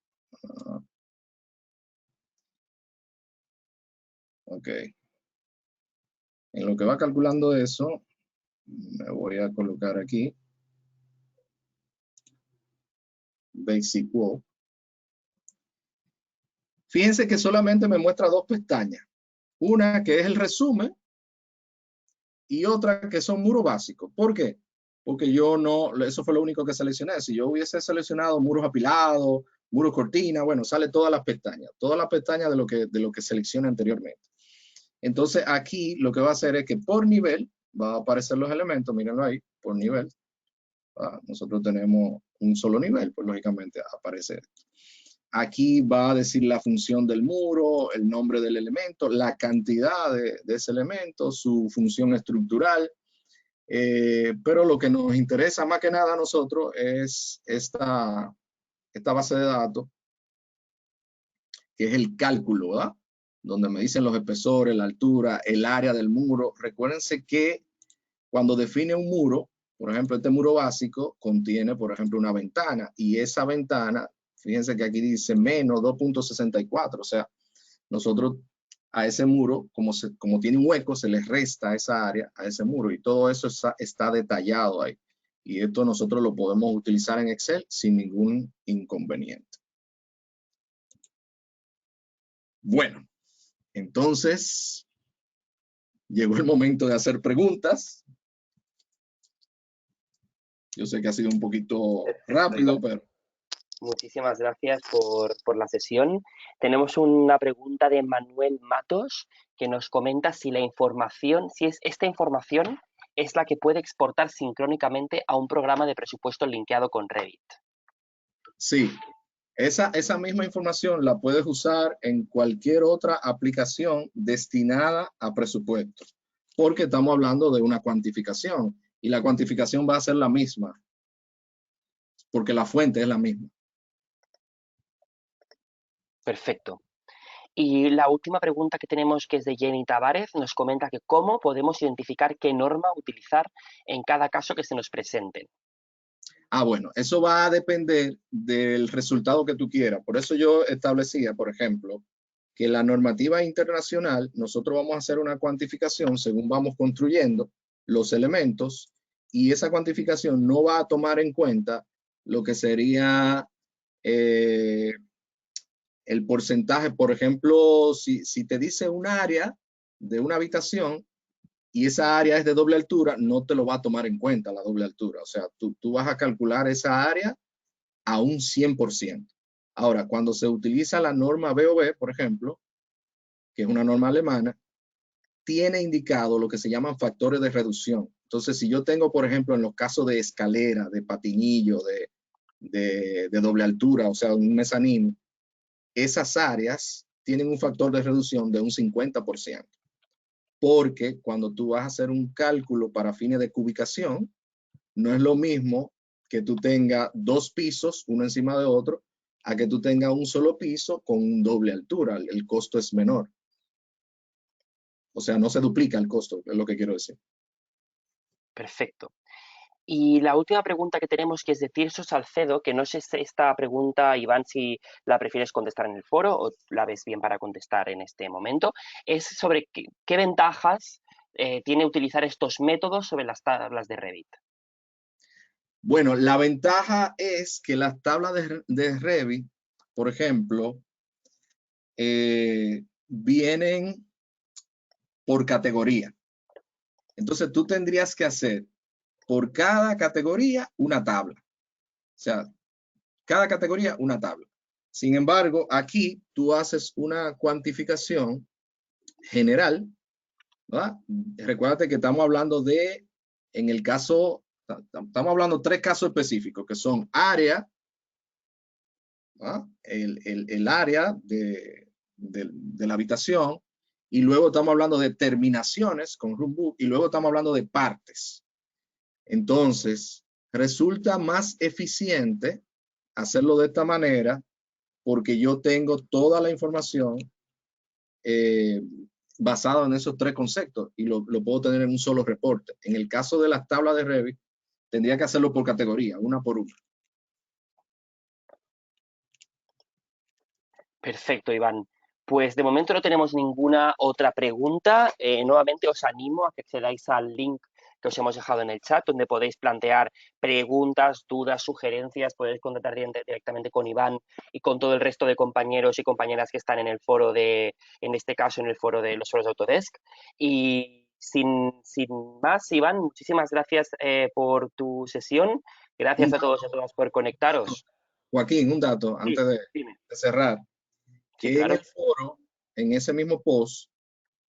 Speaker 2: Ok. En lo que va calculando eso, me voy a colocar aquí. Basic Wall. Fíjense que solamente me muestra dos pestañas. Una que es el resumen y otra que son muros básicos. ¿Por qué? Porque yo no, eso fue lo único que seleccioné. Si yo hubiese seleccionado muros apilados, muros cortina, bueno, sale todas las pestañas de lo que seleccione anteriormente. Entonces aquí lo que va a hacer es que por nivel va a aparecer los elementos, mírenlo ahí, por nivel. Nosotros tenemos un solo nivel, pues lógicamente aparece esto. Aquí va a decir la función del muro, el nombre del elemento, la cantidad de ese elemento, su función estructural. Pero lo que nos interesa más que nada a nosotros es esta base de datos, que es el cálculo, ¿verdad? Donde me dicen los espesores, la altura, el área del muro. Recuérdense que cuando define un muro, por ejemplo, este muro básico contiene, por ejemplo, una ventana y esa ventana, fíjense que aquí dice menos 2.64, o sea, nosotros a ese muro, como tiene un hueco, se le resta esa área a ese muro y todo eso está detallado ahí. Y esto nosotros lo podemos utilizar en Excel sin ningún inconveniente. Bueno, entonces llegó el momento de hacer preguntas. Yo sé que ha sido un poquito rápido, pero...
Speaker 1: Muchísimas gracias por la sesión. Tenemos una pregunta de Manuel Matos que nos comenta si esta información es la que puede exportar sincrónicamente a un programa de presupuesto linkeado con Revit.
Speaker 2: Sí, esa misma información la puedes usar en cualquier otra aplicación destinada a presupuesto. porque estamos hablando de una cuantificación y la cuantificación va a ser la misma, porque la fuente es la misma.
Speaker 1: Perfecto. Y la última pregunta que tenemos, que es de Jenny Tavares, nos comenta que cómo podemos identificar qué norma utilizar en cada caso que se nos presente.
Speaker 2: Bueno, eso va a depender del resultado que tú quieras. Por eso yo establecía, por ejemplo, que la normativa internacional, nosotros vamos a hacer una cuantificación según vamos construyendo los elementos y esa cuantificación no va a tomar en cuenta lo que sería el porcentaje. Por ejemplo, si te dice un área de una habitación y esa área es de doble altura, no te lo va a tomar en cuenta la doble altura. O sea, tú vas a calcular esa área a un 100%. Ahora, cuando se utiliza la norma BOB, por ejemplo, que es una norma alemana, tiene indicado lo que se llaman factores de reducción. Entonces, si yo tengo, por ejemplo, en los casos de escalera, de patinillo, de doble altura, o sea, un mezanín, esas áreas tienen un factor de reducción de un 50%. Porque cuando tú vas a hacer un cálculo para fines de cubicación, no es lo mismo que tú tengas dos pisos, uno encima de otro, a que tú tengas un solo piso con un doble altura. El costo es menor. O sea, no se duplica el costo, es lo que quiero decir.
Speaker 1: Perfecto. Y la última pregunta que tenemos, que es de Tirso Salcedo, que no sé si esta pregunta, Iván, si la prefieres contestar en el foro o la ves bien para contestar en este momento, es sobre qué ventajas tiene utilizar estos métodos sobre las tablas de Revit.
Speaker 2: Bueno, la ventaja es que las tablas de Revit, por ejemplo, vienen por categoría. Entonces tú tendrías que hacer por cada categoría una tabla. O sea, cada categoría una tabla. Sin embargo, aquí tú haces una cuantificación general, ¿verdad? Recuérdate que estamos hablando de, en el caso, estamos hablando de tres casos específicos, que son área, ¿verdad? El área de la habitación, y luego estamos hablando de terminaciones con room book, y luego estamos hablando de partes. Entonces, resulta más eficiente hacerlo de esta manera porque yo tengo toda la información basada en esos tres conceptos y lo puedo tener en un solo reporte. En el caso de las tablas de Revit, tendría que hacerlo por categoría, una por una.
Speaker 1: Perfecto, Iván. Pues de momento no tenemos ninguna otra pregunta. Nuevamente os animo a que accedáis al link que os hemos dejado en el chat, donde podéis plantear preguntas, dudas, sugerencias, podéis contactar directamente con Iván y con todo el resto de compañeros y compañeras que están en el foro en este caso, en el foro de los foros de Autodesk. Y sin más, Iván, muchísimas gracias por tu sesión.
Speaker 2: Un
Speaker 1: Gracias a todos y a
Speaker 2: dato,
Speaker 1: todas por conectaros.
Speaker 2: Joaquín, un dato
Speaker 1: Sí,
Speaker 2: antes
Speaker 1: dime.
Speaker 2: de cerrar,
Speaker 1: Sí,
Speaker 2: que en
Speaker 1: claro.
Speaker 2: el foro, en ese mismo post,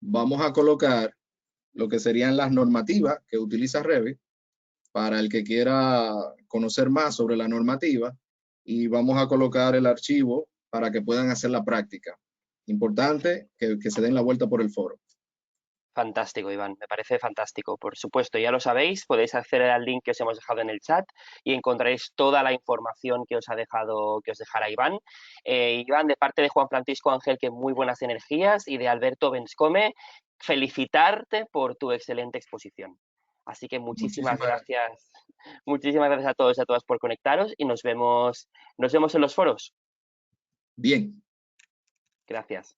Speaker 2: vamos a colocar lo que serían las normativas que utiliza Revit para el que quiera conocer más sobre la normativa y vamos a colocar el archivo para que puedan hacer la práctica. Importante que se den la vuelta por el foro.
Speaker 1: Fantástico, Iván, me parece fantástico. Por supuesto, ya lo sabéis, podéis acceder al link que os hemos dejado en el chat y encontraréis toda la información que os ha dejado, que os dejará Iván. Iván, de parte de Juan Francisco Ángel, que muy buenas energías, y de Alberto Benscome, felicitarte por tu excelente exposición. Así que
Speaker 2: Muchísimas gracias.
Speaker 1: muchísimas gracias a todos y a todas por conectaros y nos vemos en los foros.
Speaker 2: Bien.
Speaker 1: Gracias.